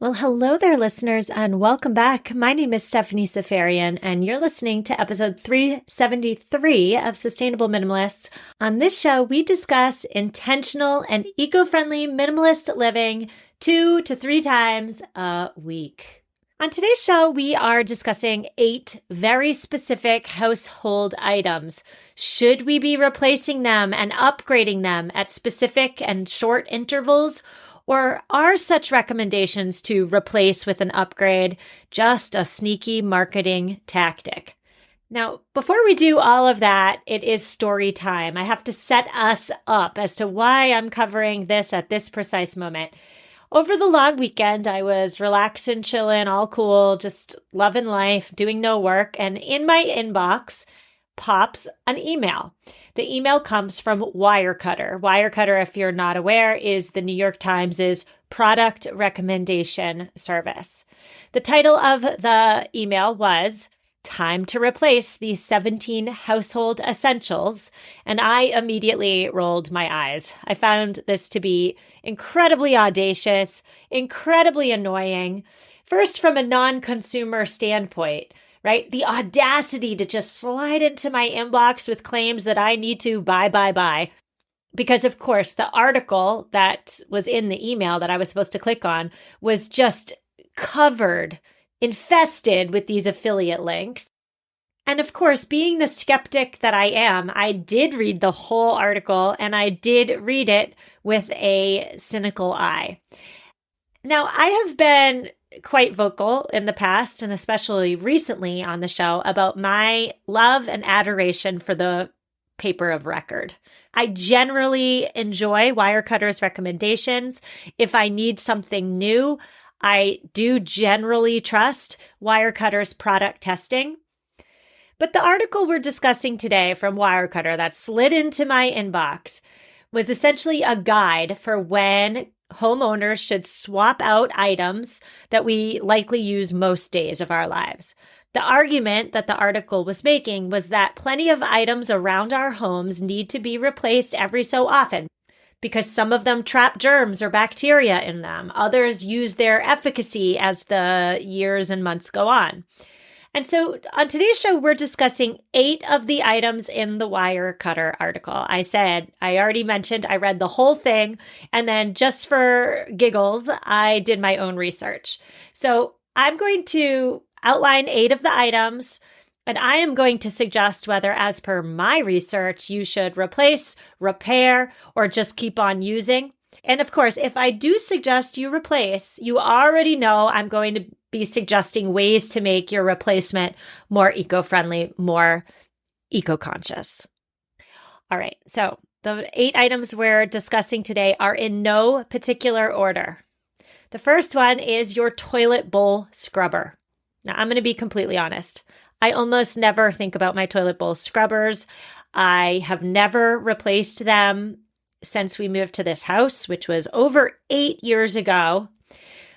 Well, hello there, listeners, and welcome back. My name is Stephanie Safarian, and you're listening to episode 373 of Sustainable Minimalists. On this show, we discuss intentional and eco-friendly minimalist living 2 to 3 times a week. On today's show, we are discussing 8 very specific household items. Should we be replacing them and upgrading them at specific and short intervals? Or are such recommendations to replace with an upgrade just a sneaky marketing tactic? Now, before we do all of that, it is story time. I have to set us up as to why I'm covering this at this precise moment. Over the long weekend, I was relaxing, chilling, all cool, just loving life, doing no work. And in my inbox pops an email. The email comes from Wirecutter. Wirecutter, if you're not aware, is the New York Times' product recommendation service. The title of the email was Time to Replace the 17 Household Essentials, and I immediately rolled my eyes. I found this to be incredibly audacious, incredibly annoying. First, from a non-consumer standpoint, right? The audacity to just slide into my inbox with claims that I need to buy. Because, of course, the article that was in the email that I was supposed to click on was just covered, infested with these affiliate links. And of course, being the skeptic that I am, I did read the whole article and I did read it with a cynical eye. Now, I have been quite vocal in the past and especially recently on the show about my love and adoration for the paper of record. I generally enjoy Wirecutter's recommendations. If I need something new, I do generally trust Wirecutter's product testing. But the article we're discussing today from Wirecutter that slid into my inbox was essentially a guide for when homeowners should swap out items that we likely use most days of our lives. The argument that the article was making was that plenty of items around our homes need to be replaced every so often because some of them trap germs or bacteria in them. Others use their efficacy as the years and months go on. And so on today's show, we're discussing 8 of the items in the Wirecutter article. I already mentioned I read the whole thing, and then just for giggles, I did my own research. So I'm going to outline 8 of the items, and I am going to suggest whether, as per my research, you should replace, repair, or just keep on using. And of course, if I do suggest you replace, you already know I'm going to be suggesting ways to make your replacement more eco-friendly, more eco-conscious. All right, so the 8 items we're discussing today are in no particular order. The first one is your toilet bowl scrubber. Now, I'm going to be completely honest. I almost never think about my toilet bowl scrubbers. I have never replaced them since we moved to this house, which was over 8 years ago.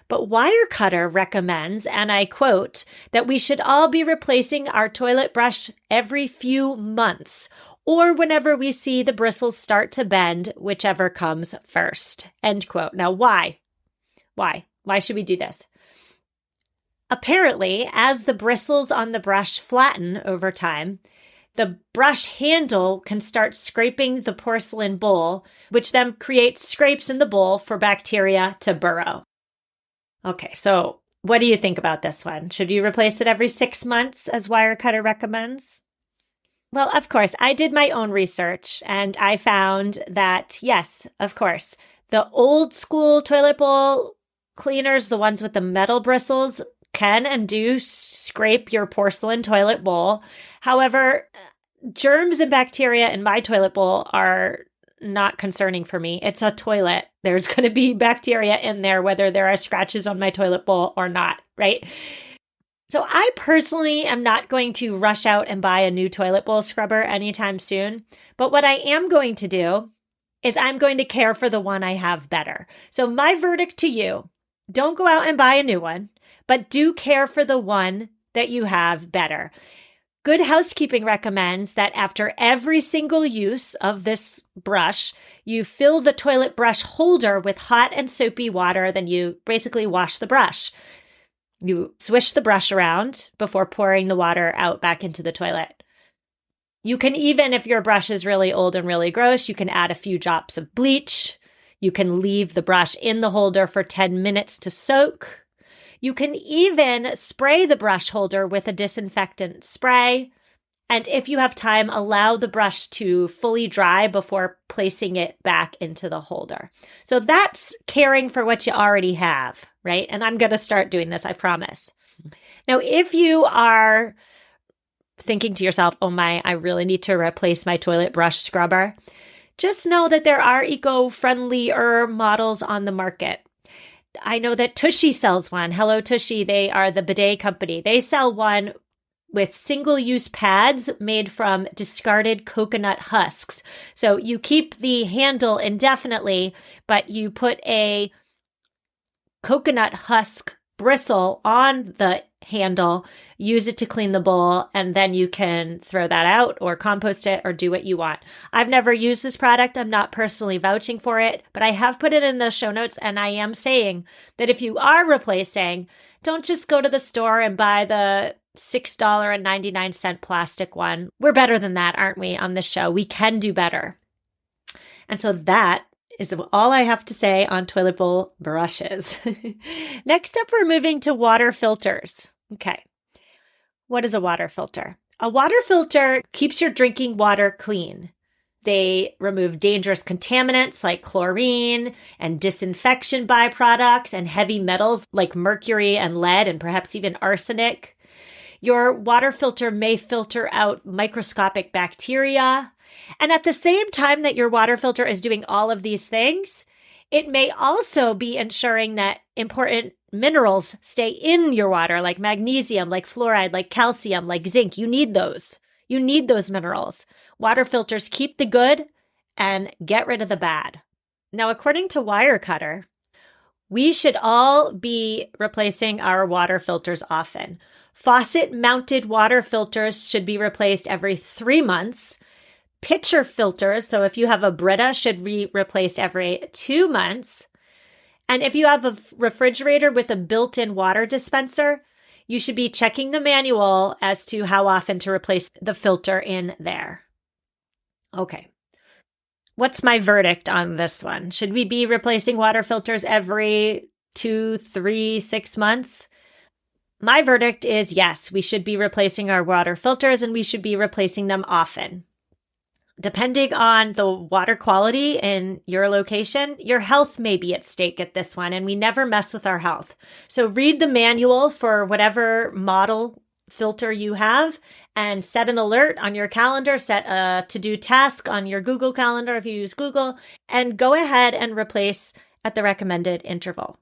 But Wirecutter recommends, and I quote, that we should all be replacing our toilet brush every few months or whenever we see the bristles start to bend, whichever comes first, end quote. Now, why? Why should we do this? Apparently, as the bristles on the brush flatten over time, the brush handle can start scraping the porcelain bowl, which then creates scrapes in the bowl for bacteria to burrow. Okay, so what do you think about this one? Should you replace it every 6 months, as Wirecutter recommends? Well, of course, I did my own research, and I found that, yes, of course, the old school toilet bowl cleaners, the ones with the metal bristles, can and do scrape your porcelain toilet bowl. However, germs and bacteria in my toilet bowl are not concerning for me. It's a toilet. There's going to be bacteria in there, whether there are scratches on my toilet bowl or not, right? So I personally am not going to rush out and buy a new toilet bowl scrubber anytime soon. But what I am going to do is I'm going to care for the one I have better. So my verdict to you, don't go out and buy a new one, but do care for the one that you have better. Good Housekeeping recommends that after every single use of this brush, you fill the toilet brush holder with hot and soapy water, then you basically wash the brush. You swish the brush around before pouring the water out back into the toilet. You can even, if your brush is really old and really gross, you can add a few drops of bleach. You can leave the brush in the holder for 10 minutes to soak. You can even spray the brush holder with a disinfectant spray. And if you have time, allow the brush to fully dry before placing it back into the holder. So that's caring for what you already have, right? And I'm going to start doing this, I promise. Now, if you are thinking to yourself, oh my, I really need to replace my toilet brush scrubber, just know that there are eco-friendlier models on the market. I know that Tushy sells one. Hello, Tushy. They are the bidet company. They sell one with single-use pads made from discarded coconut husks. So you keep the handle indefinitely, but you put a coconut husk bristle on the handle, use it to clean the bowl, and then you can throw that out or compost it or do what you want. I've never used this product. I'm not personally vouching for it, but I have put it in the show notes, and I am saying that if you are replacing, don't just go to the store and buy the $6.99 plastic one. We're better than that, aren't we, on this show? We can do better. And so that is all I have to say on toilet bowl brushes. Next up, we're moving to water filters. Okay. What is a water filter? A water filter keeps your drinking water clean. They remove dangerous contaminants like chlorine and disinfection byproducts and heavy metals like mercury and lead and perhaps even arsenic. Your water filter may filter out microscopic bacteria. And at the same time that your water filter is doing all of these things, it may also be ensuring that important minerals stay in your water, like magnesium, like fluoride, like calcium, like zinc. You need those. You need those minerals. Water filters keep the good and get rid of the bad. Now, according to Wirecutter, we should all be replacing our water filters often. Faucet-mounted water filters should be replaced every 3 months. Pitcher filters, so if you have a Brita, should be replaced every 2 months. And if you have a refrigerator with a built-in water dispenser, you should be checking the manual as to how often to replace the filter in there. Okay. What's my verdict on this one? Should we be replacing water filters every 2, 3, 6 months? My verdict is yes, we should be replacing our water filters and we should be replacing them often. Depending on the water quality in your location, your health may be at stake at this one, and we never mess with our health. So read the manual for whatever model filter you have and set an alert on your calendar, set a to-do task on your Google Calendar if you use Google, and go ahead and replace at the recommended interval.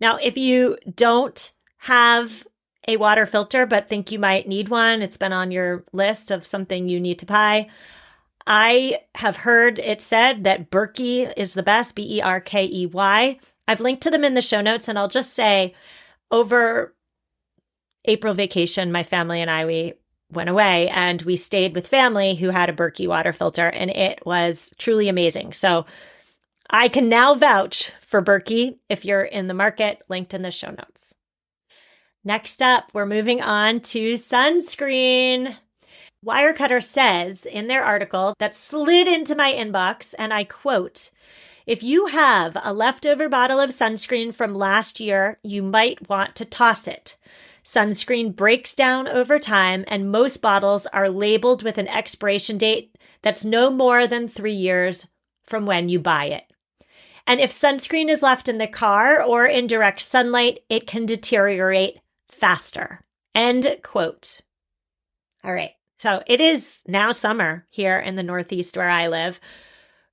Now, if you don't have a water filter but think you might need one, it's been on your list of something you need to buy, I have heard it said that Berkey is the best, Berkey. I've linked to them in the show notes, and I'll just say, over April vacation, my family and I, we went away, and we stayed with family who had a Berkey water filter, and it was truly amazing. So I can now vouch for Berkey if you're in the market, linked in the show notes. Next up, we're moving on to sunscreen. Wirecutter says in their article that slid into my inbox, and I quote, "If you have a leftover bottle of sunscreen from last year, you might want to toss it. Sunscreen breaks down over time, and most bottles are labeled with an expiration date that's no more than 3 years from when you buy it. And if sunscreen is left in the car or in direct sunlight, it can deteriorate faster." End quote. All right. So it is now summer here in the Northeast where I live.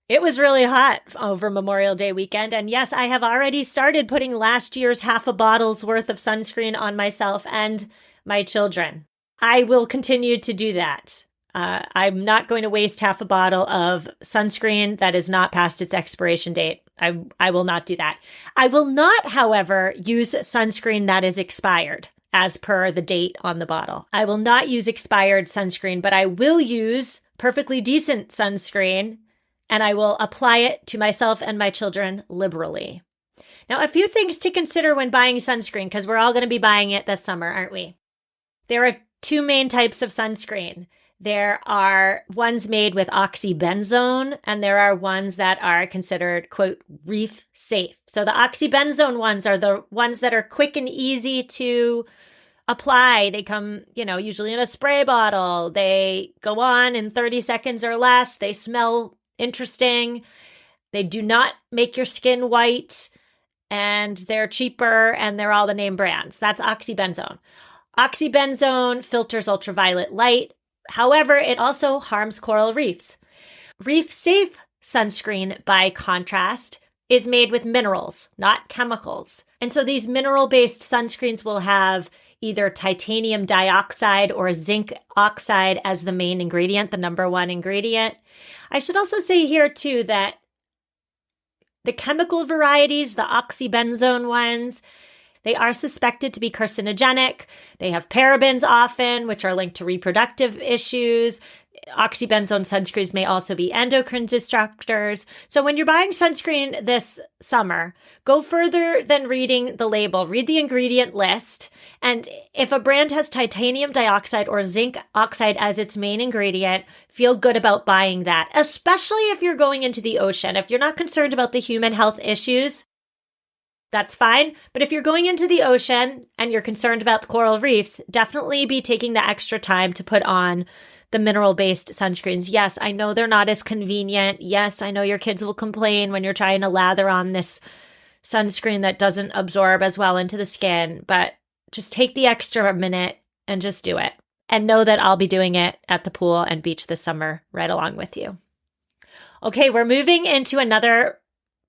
It was really hot over Memorial Day weekend. And yes, I have already started putting last year's half a bottle's worth of sunscreen on myself and my children. I will continue to do that. I'm not going to waste half a bottle of sunscreen that is not past its expiration date. I will not do that. I will not, however, use sunscreen that is expired. as per the date on the bottle. I will not use expired sunscreen, but I will use perfectly decent sunscreen, and I will apply it to myself and my children liberally. Now, a few things to consider when buying sunscreen, because we're all going to be buying it this summer, aren't we? There are two main types of sunscreen. There are ones made with oxybenzone, and there are ones that are considered, quote, reef safe. So the oxybenzone ones are the ones that are quick and easy to apply. They come, usually in a spray bottle. They go on in 30 seconds or less. They smell interesting. They do not make your skin white, and they're cheaper, and they're all the name brands. That's oxybenzone. Oxybenzone filters ultraviolet light. However, it also harms coral reefs. Reef-safe sunscreen, by contrast, is made with minerals, not chemicals. And so these mineral-based sunscreens will have either titanium dioxide or zinc oxide as the main ingredient, the number one ingredient. I should also say here, too, that the chemical varieties, the oxybenzone ones, they are suspected to be carcinogenic. They have parabens often, which are linked to reproductive issues. Oxybenzone sunscreens may also be endocrine disruptors. So when you're buying sunscreen this summer, go further than reading the label. Read the ingredient list. And if a brand has titanium dioxide or zinc oxide as its main ingredient, feel good about buying that, especially if you're going into the ocean. If you're not concerned about the human health issues, that's fine. But if you're going into the ocean and you're concerned about the coral reefs, definitely be taking the extra time to put on the mineral-based sunscreens. Yes, I know they're not as convenient. Yes, I know your kids will complain when you're trying to lather on this sunscreen that doesn't absorb as well into the skin, but just take the extra minute and just do it. And know that I'll be doing it at the pool and beach this summer right along with you. Okay, we're moving into another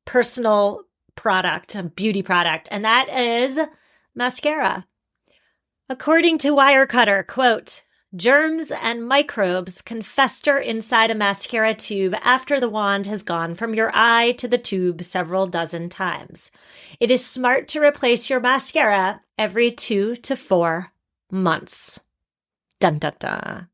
personal product, a beauty product, and that is mascara. According to Wirecutter, quote, germs and microbes can fester inside a mascara tube after the wand has gone from your eye to the tube several dozen times. It is smart to replace your mascara every 2 to 4 months. Dun dun dun.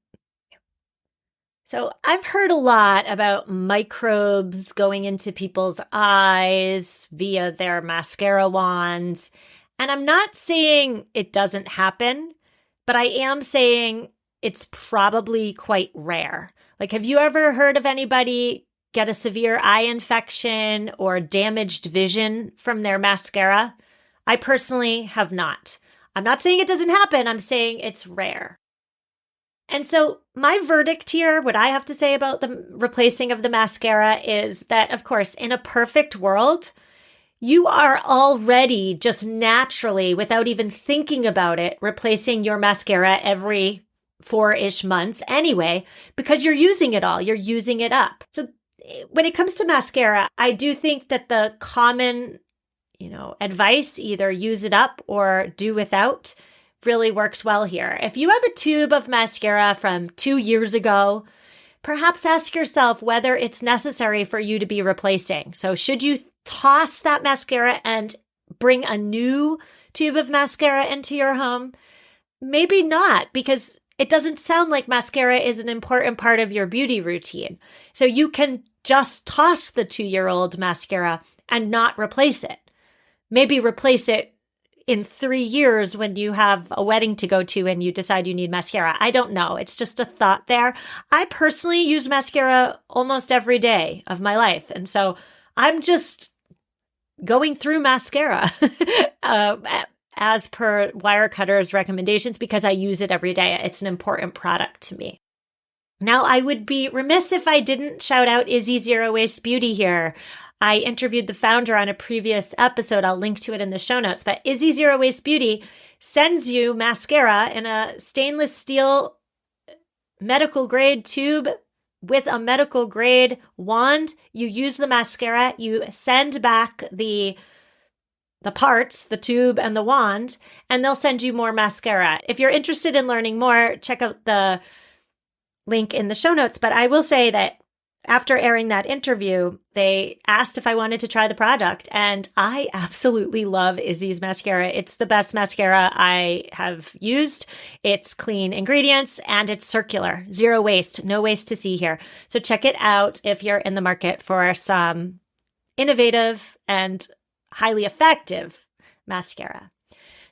So I've heard a lot about microbes going into people's eyes via their mascara wands. And I'm not saying it doesn't happen, but I am saying it's probably quite rare. Like, have you ever heard of anybody get a severe eye infection or damaged vision from their mascara? I personally have not. I'm not saying it doesn't happen. I'm saying it's rare. And so my verdict here, what I have to say about the replacing of the mascara is that, of course, in a perfect world, you are already just naturally, without even thinking about it, replacing your mascara every 4-ish months anyway, because you're using it all. You're using it up. So when it comes to mascara, I do think that the common, advice, either use it up or do without, really works well here. If you have a tube of mascara from 2 years ago, perhaps ask yourself whether it's necessary for you to be replacing. So should you toss that mascara and bring a new tube of mascara into your home? Maybe not, because it doesn't sound like mascara is an important part of your beauty routine. So you can just toss the 2-year-old mascara and not replace it. Maybe replace it in 3 years when you have a wedding to go to and you decide you need mascara. I don't know. It's just a thought there. I personally use mascara almost every day of my life. And so I'm just going through mascara as per Wirecutter's recommendations because I use it every day. It's an important product to me. Now, I would be remiss if I didn't shout out Izzy Zero Waste Beauty here. I interviewed the founder on a previous episode. I'll link to it in the show notes. But Izzy Zero Waste Beauty sends you mascara in a stainless steel medical grade tube with a medical grade wand. You use the mascara, you send back the parts, the tube and the wand, and they'll send you more mascara. If you're interested in learning more, check out the link in the show notes. But I will say that after airing that interview, they asked if I wanted to try the product, and I absolutely love Izzy's mascara. It's the best mascara I have used. It's clean ingredients and it's circular, zero waste, no waste to see here. So check it out if you're in the market for some innovative and highly effective mascara.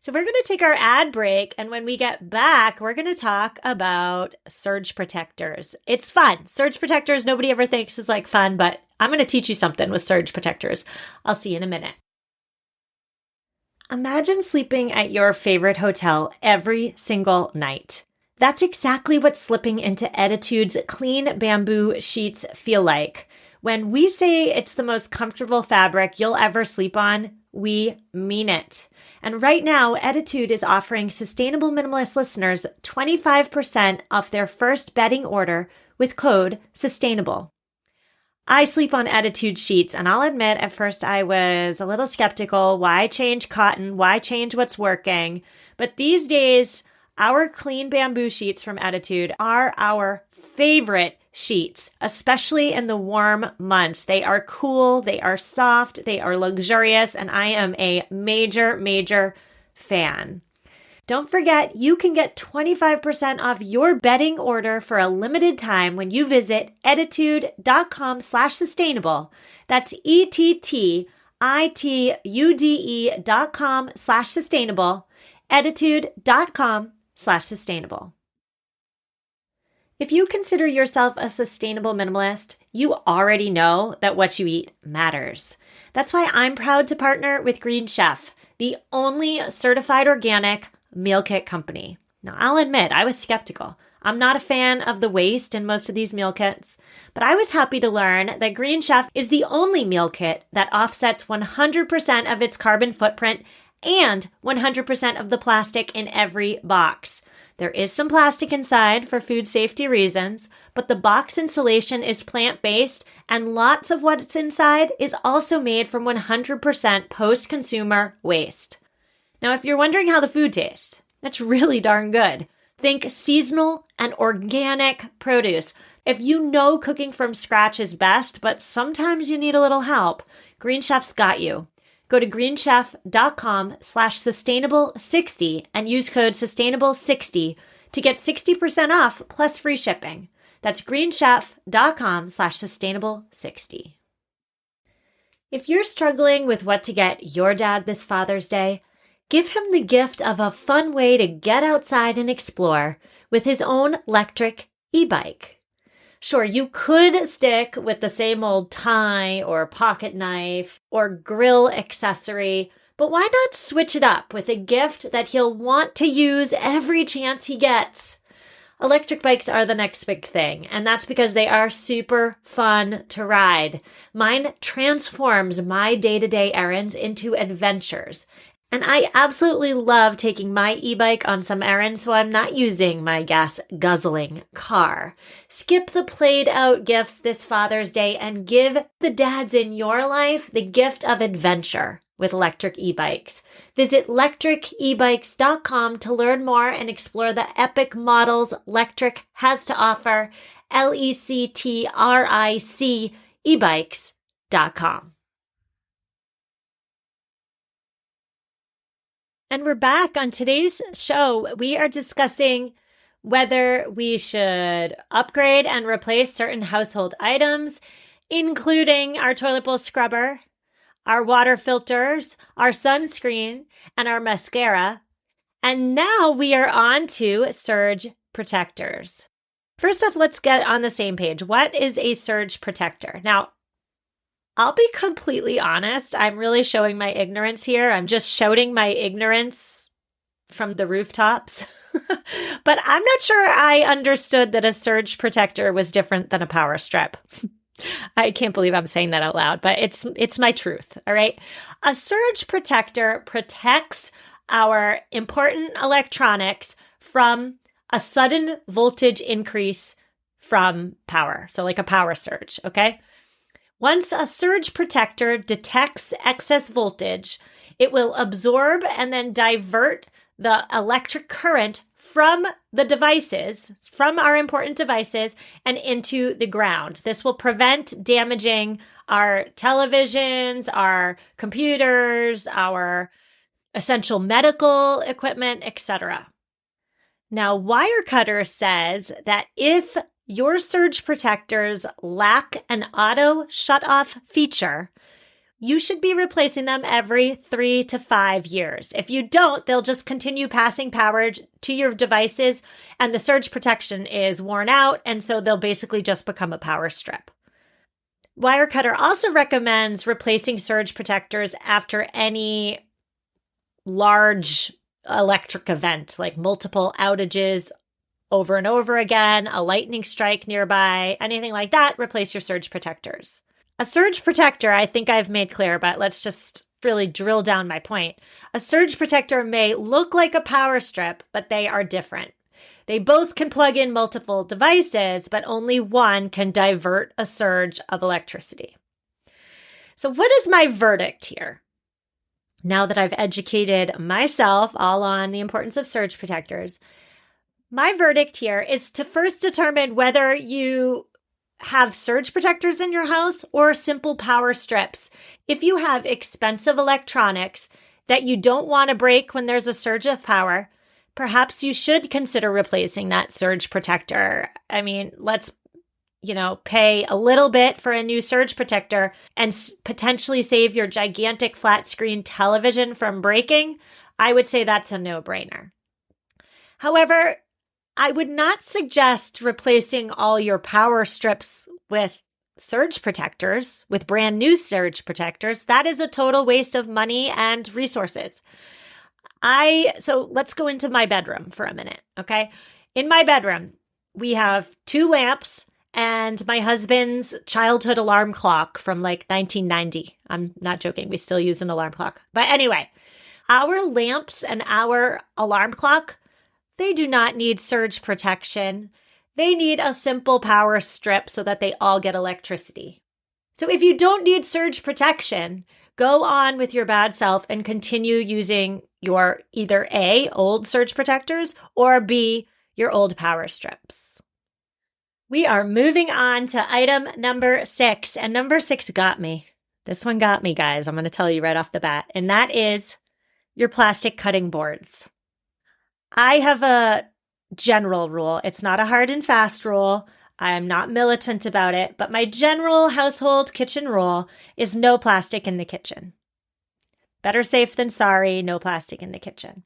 So we're going to take our ad break, and when we get back, we're going to talk about surge protectors. It's fun. Surge protectors, nobody ever thinks is like fun, but I'm going to teach you something with surge protectors. I'll see you in a minute. Imagine sleeping at your favorite hotel every single night. That's exactly what slipping into Attitude's clean bamboo sheets feel like. When we say it's the most comfortable fabric you'll ever sleep on, we mean it. And right now, Attitude is offering Sustainable Minimalist listeners 25% off their first bedding order with code SUSTAINABLE. I sleep on Attitude sheets, and I'll admit at first I was a little skeptical. Why change cotton? Why change what's working? But these days, our clean bamboo sheets from Attitude are our favorite sheets, especially in the warm months. They are cool, they are soft, they are luxurious, and I am a major fan. Don't forget, you can get 25% off your bedding order for a limited time when you visit ettitude.com/sustainable. That's ettitude.com/sustainable, ettitude.com/sustainable. If you consider yourself a sustainable minimalist, you already know that what you eat matters. That's why I'm proud to partner with Green Chef, the only certified organic meal kit company. Now, I'll admit, I was skeptical. I'm not a fan of the waste in most of these meal kits, but I was happy to learn that Green Chef is the only meal kit that offsets 100% of its carbon footprint and 100% of the plastic in every box. There is some plastic inside for food safety reasons, but the box insulation is plant-based, and lots of what's inside is also made from 100% post-consumer waste. Now, if you're wondering how the food tastes, that's really darn good. Think seasonal and organic produce. If you know cooking from scratch is best, but sometimes you need a little help, Green Chef's got you. Go to greenchef.com/sustainable60 and use code sustainable60 to get 60% off plus free shipping. That's greenchef.com/sustainable60. If you're struggling with what to get your dad this Father's Day, give him the gift of a fun way to get outside and explore with his own electric e-bike. Sure, you could stick with the same old tie or pocket knife or grill accessory, but why not switch it up with a gift that he'll want to use every chance he gets? Electric bikes are the next big thing, and that's because they are super fun to ride. Mine transforms my day-to-day errands into adventures. And I absolutely love taking my e-bike on some errands, so I'm not using my gas-guzzling car. Skip the played-out gifts this Father's Day and give the dads in your life the gift of adventure with electric e-bikes. Visit lectricebikes.com to learn more and explore the epic models Lectric has to offer. LECTRIC ebikes.com. And we're back. On today's show, we are discussing whether we should upgrade and replace certain household items, including our toilet bowl scrubber, our water filters, our sunscreen, and our mascara. And now we are on to surge protectors. First off, let's get on the same page. What is a surge protector? Now, I'll be completely honest. I'm really showing my ignorance here. I'm just shouting my ignorance from the rooftops. But I'm not sure I understood that a surge protector was different than a power strip. I can't believe I'm saying that out loud, but it's my truth, all right? A surge protector protects our important electronics from a sudden voltage increase from power. So like a power surge, okay? Once a surge protector detects excess voltage, it will absorb and then divert the electric current from the devices, from our important devices, and into the ground. This will prevent damaging our televisions, our computers, our essential medical equipment, etc. Now, Wirecutter says that if your surge protectors lack an auto shut-off feature, you should be replacing them every 3 to 5 years. If you don't, they'll just continue passing power to your devices and the surge protection is worn out, and so they'll basically just become a power strip. Wirecutter also recommends replacing surge protectors after any large electric event, like multiple outages over and over again, a lightning strike nearby, anything like that, replace your surge protectors. A surge protector, I think I've made clear, but let's just really drill down my point. A surge protector may look like a power strip, but they are different. They both can plug in multiple devices, but only one can divert a surge of electricity. So what is my verdict here? Now that I've educated myself all on the importance of surge protectors, my verdict here is to first determine whether you have surge protectors in your house or simple power strips. If you have expensive electronics that you don't want to break when there's a surge of power, perhaps you should consider replacing that surge protector. I mean, let's, pay a little bit for a new surge protector and potentially save your gigantic flat screen television from breaking. I would say that's a no-brainer. However, I would not suggest replacing all your power strips with surge protectors, with brand new surge protectors. That is a total waste of money and resources. So let's go into my bedroom for a minute, okay? In my bedroom, we have 2 lamps and my husband's childhood alarm clock from like 1990. I'm not joking. We still use an alarm clock. But anyway, our lamps and our alarm clock, they do not need surge protection. They need a simple power strip so that they all get electricity. So if you don't need surge protection, go on with your bad self and continue using your either A, old surge protectors, or B, your old power strips. We are moving on to item number 6, and number 6 got me. This one got me, guys. I'm going to tell you right off the bat, and that is your plastic cutting boards. I have a general rule. It's not a hard and fast rule. I'm not militant about it, but my general household kitchen rule is no plastic in the kitchen. Better safe than sorry, no plastic in the kitchen.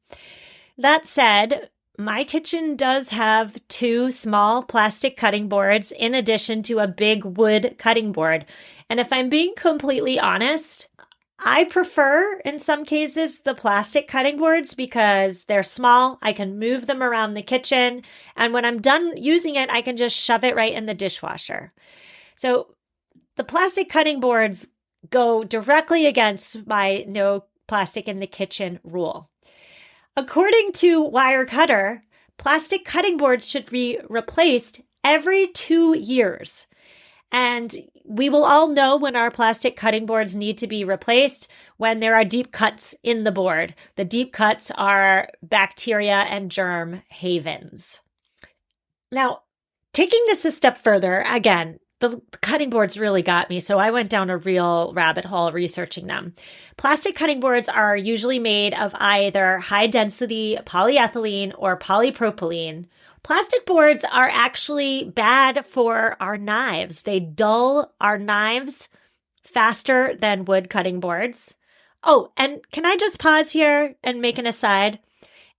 That said, my kitchen does have 2 small plastic cutting boards in addition to a big wood cutting board. And if I'm being completely honest, I prefer, in some cases, the plastic cutting boards because they're small. I can move them around the kitchen. And when I'm done using it, I can just shove it right in the dishwasher. So the plastic cutting boards go directly against my no plastic in the kitchen rule. According to Wirecutter, plastic cutting boards should be replaced every 2 years. And we will all know when our plastic cutting boards need to be replaced when there are deep cuts in the board. The deep cuts are bacteria and germ havens. Now, taking this a step further, again, the cutting boards really got me, so I went down a real rabbit hole researching them. Plastic cutting boards are usually made of either high-density polyethylene or polypropylene. Plastic boards are actually bad for our knives. They dull our knives faster than wood cutting boards. Oh, and can I just pause here and make an aside?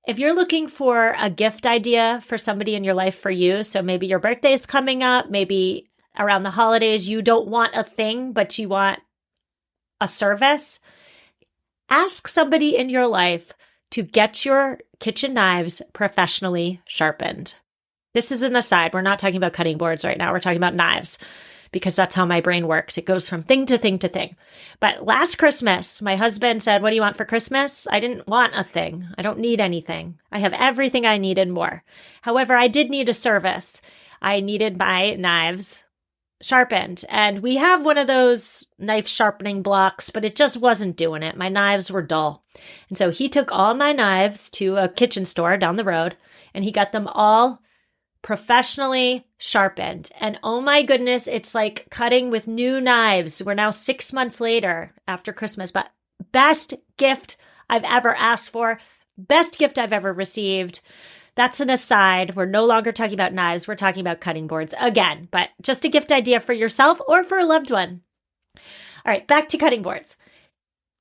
If you're looking for a gift idea for somebody in your life for you, so maybe your birthday's coming up, maybe around the holidays, you don't want a thing, but you want a service, ask somebody in your life to get your kitchen knives professionally sharpened. This is an aside. We're not talking about cutting boards right now. We're talking about knives because that's how my brain works. It goes from thing to thing to thing. But last Christmas, my husband said, "What do you want for Christmas?" I didn't want a thing. I don't need anything. I have everything I need and more. However, I did need a service. I needed my knives sharpened. And we have one of those knife sharpening blocks, but it just wasn't doing it. My knives were dull. And so he took all my knives to a kitchen store down the road and he got them all professionally sharpened. And oh my goodness, it's like cutting with new knives. We're now 6 months later after Christmas, but best gift I've ever asked for, best gift I've ever received. That's an aside. We're no longer talking about knives. We're talking about cutting boards again, but just a gift idea for yourself or for a loved one. All right, back to cutting boards.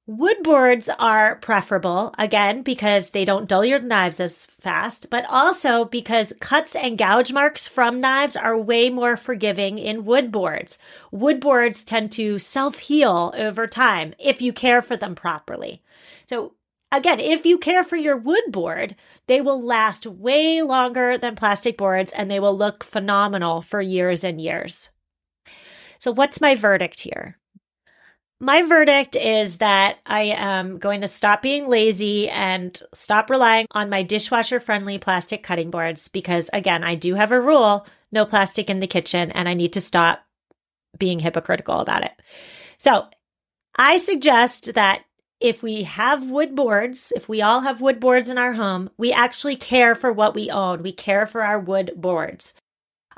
Wood boards are preferable, again, because they don't dull your knives as fast, but also because cuts and gouge marks from knives are way more forgiving in wood boards. Wood boards tend to self-heal over time if you care for them properly. So again, if you care for your wood board, they will last way longer than plastic boards and they will look phenomenal for years and years. So what's my verdict here? My verdict is that I am going to stop being lazy and stop relying on my dishwasher-friendly plastic cutting boards because, again, I do have a rule, no plastic in the kitchen, and I need to stop being hypocritical about it. So I suggest that if we have wood boards, if we all have wood boards in our home, we actually care for what we own. We care for our wood boards.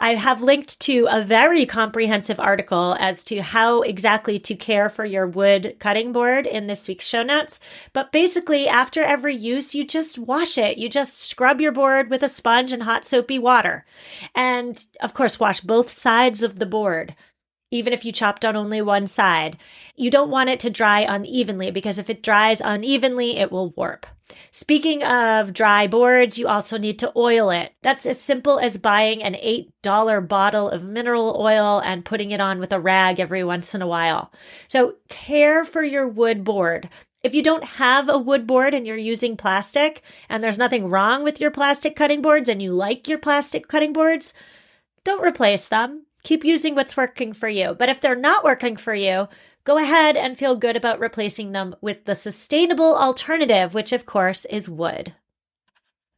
I have linked to a very comprehensive article as to how exactly to care for your wood cutting board in this week's show notes. But basically, after every use, you just wash it. You just scrub your board with a sponge and hot soapy water. And of course, wash both sides of the board. Even if you chopped on only one side. You don't want it to dry unevenly because if it dries unevenly, it will warp. Speaking of dry boards, you also need to oil it. That's as simple as buying an $8 bottle of mineral oil and putting it on with a rag every once in a while. So care for your wood board. If you don't have a wood board and you're using plastic and there's nothing wrong with your plastic cutting boards and you like your plastic cutting boards, don't replace them. Keep using what's working for you. But if they're not working for you, go ahead and feel good about replacing them with the sustainable alternative, which of course is wood.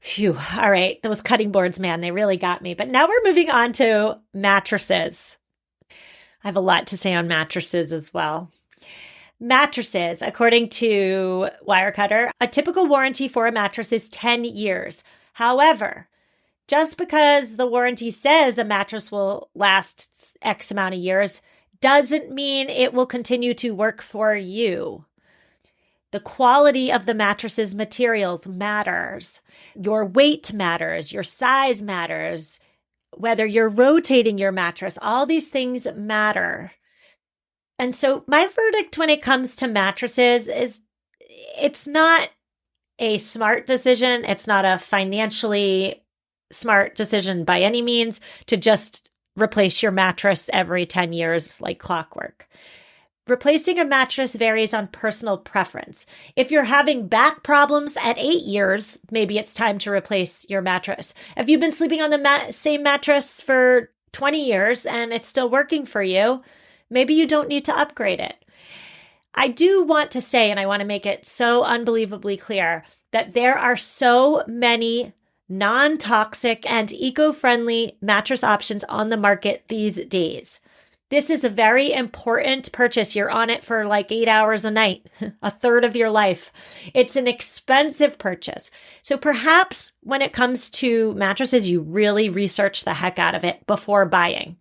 Phew. All right. Those cutting boards, man, they really got me. But now we're moving on to mattresses. I have a lot to say on mattresses as well. Mattresses, according to Wirecutter, a typical warranty for a mattress is 10 years. However, just because the warranty says a mattress will last X amount of years doesn't mean it will continue to work for you. The quality of the mattress's materials matters. Your weight matters. Your size matters. Whether you're rotating your mattress, all these things matter. And so my verdict when it comes to mattresses is it's not a smart decision. It's not a financially smart decision by any means to just replace your mattress every 10 years like clockwork. Replacing a mattress varies on personal preference. If you're having back problems at 8 years, maybe it's time to replace your mattress. If you've been sleeping on the same mattress for 20 years and it's still working for you, maybe you don't need to upgrade it. I do want to say, and I want to make it so unbelievably clear, that there are so many non-toxic and eco-friendly mattress options on the market these days. This is a very important purchase. You're on it for like 8 hours a night, a third of your life. It's an expensive purchase. So perhaps when it comes to mattresses, you really research the heck out of it before buying.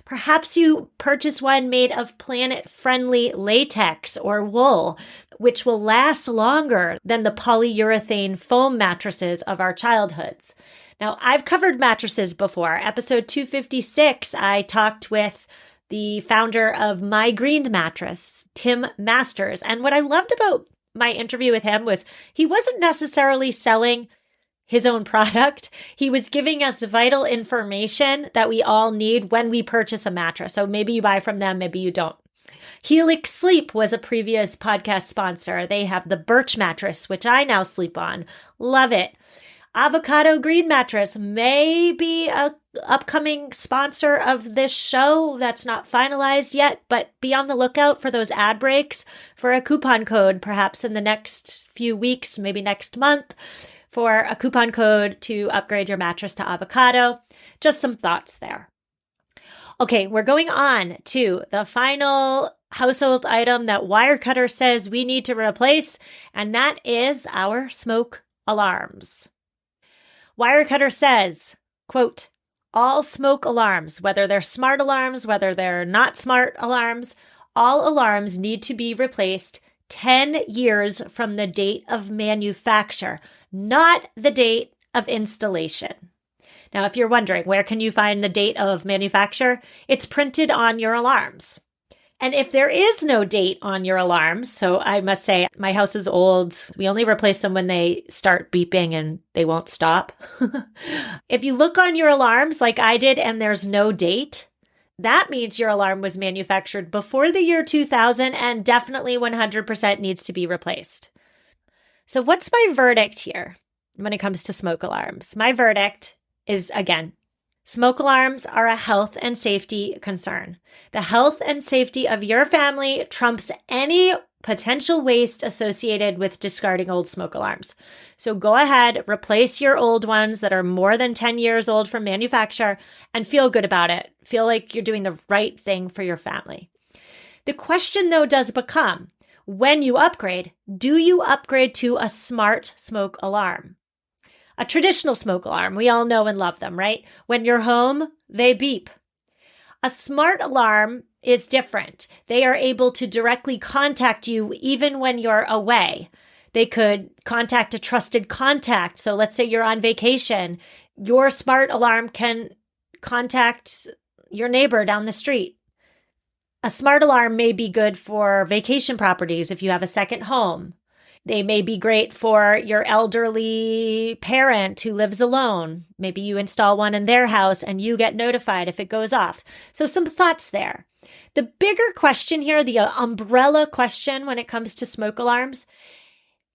Perhaps you purchase one made of planet-friendly latex or wool, which will last longer than the polyurethane foam mattresses of our childhoods. Now, I've covered mattresses before. Episode 256, I talked with the founder of My Green Mattress, Tim Masters. And what I loved about my interview with him was he wasn't necessarily selling his own product. He was giving us vital information that we all need when we purchase a mattress. So maybe you buy from them, maybe you don't. Helix Sleep was a previous podcast sponsor. They have the Birch mattress, which I now sleep on. Love it. Avocado Green Mattress may be a upcoming sponsor of this show. That's not finalized yet, but be on the lookout for those ad breaks for a coupon code, perhaps in the next few weeks, maybe next month, for a coupon code to upgrade your mattress to Avocado. Just some thoughts there. Okay, we're going on to the final household item that Wirecutter says we need to replace, and that is our smoke alarms. Wirecutter says, quote, all smoke alarms, whether they're smart alarms, whether they're not smart alarms, all alarms need to be replaced 10 years from the date of manufacture, not the date of installation. Now, if you're wondering, where can you find the date of manufacture? It's printed on your alarms. And if there is no date on your alarms, so I must say my house is old. We only replace them when they start beeping and they won't stop. If you look on your alarms like I did and there's no date, that means your alarm was manufactured before the year 2000 and definitely 100% needs to be replaced. So what's my verdict here when it comes to smoke alarms? My verdict is, again, smoke alarms are a health and safety concern. The health and safety of your family trumps any potential waste associated with discarding old smoke alarms. So go ahead, replace your old ones that are more than 10 years old from manufacture and feel good about it. Feel like you're doing the right thing for your family. The question, though, does become, when you upgrade, do you upgrade to a smart smoke alarm? A traditional smoke alarm, we all know and love them, right? When you're home, they beep. A smart alarm is different. They are able to directly contact you even when you're away. They could contact a trusted contact. So let's say you're on vacation. Your smart alarm can contact your neighbor down the street. A smart alarm may be good for vacation properties if you have a second home. They may be great for your elderly parent who lives alone. Maybe you install one in their house and you get notified if it goes off. So some thoughts there. The bigger question here, the umbrella question when it comes to smoke alarms,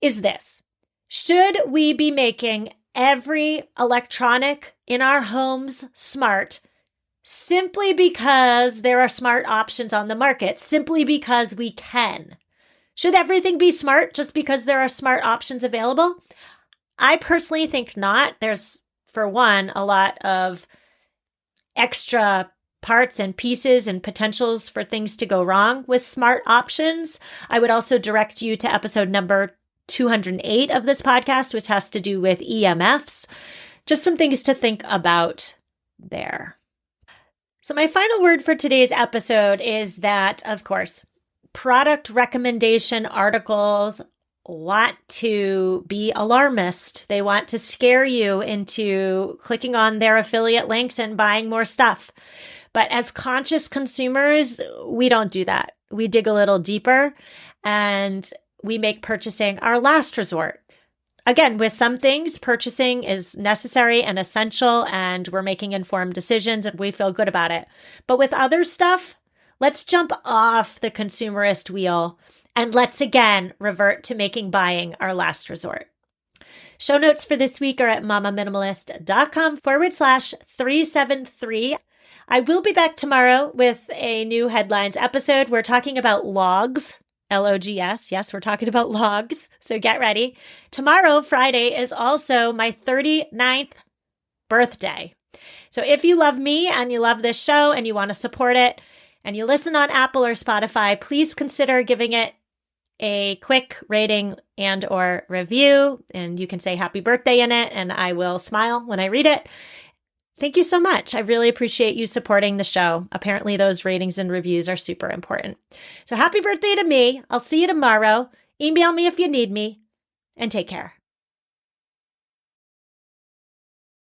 is this. Should we be making every electronic in our homes smart simply because there are smart options on the market, simply because we can? Should everything be smart just because there are smart options available? I personally think not. There's, for one, a lot of extra parts and pieces and potentials for things to go wrong with smart options. I would also direct you to episode number 208 of this podcast, which has to do with EMFs. Just some things to think about there. So my final word for today's episode is that, of course, product recommendation articles want to be alarmist. They want to scare you into clicking on their affiliate links and buying more stuff. But as conscious consumers, we don't do that. We dig a little deeper and we make purchasing our last resort. Again, with some things, purchasing is necessary and essential, and we're making informed decisions and we feel good about it. But with other stuff, let's jump off the consumerist wheel and let's again revert to making buying our last resort. Show notes for this week are at mamaminimalist.com/373. I will be back tomorrow with a new headlines episode. We're talking about logs, L-O-G-S. Yes, we're talking about logs. So get ready. Tomorrow, Friday, is also my 39th birthday. So if you love me and you love this show and you want to support it, and you listen on Apple or Spotify, please consider giving it a quick rating and or review. And you can say happy birthday in it, and I will smile when I read it. Thank you so much. I really appreciate you supporting the show. Apparently those ratings and reviews are super important. So happy birthday to me. I'll see you tomorrow. Email me if you need me, and take care.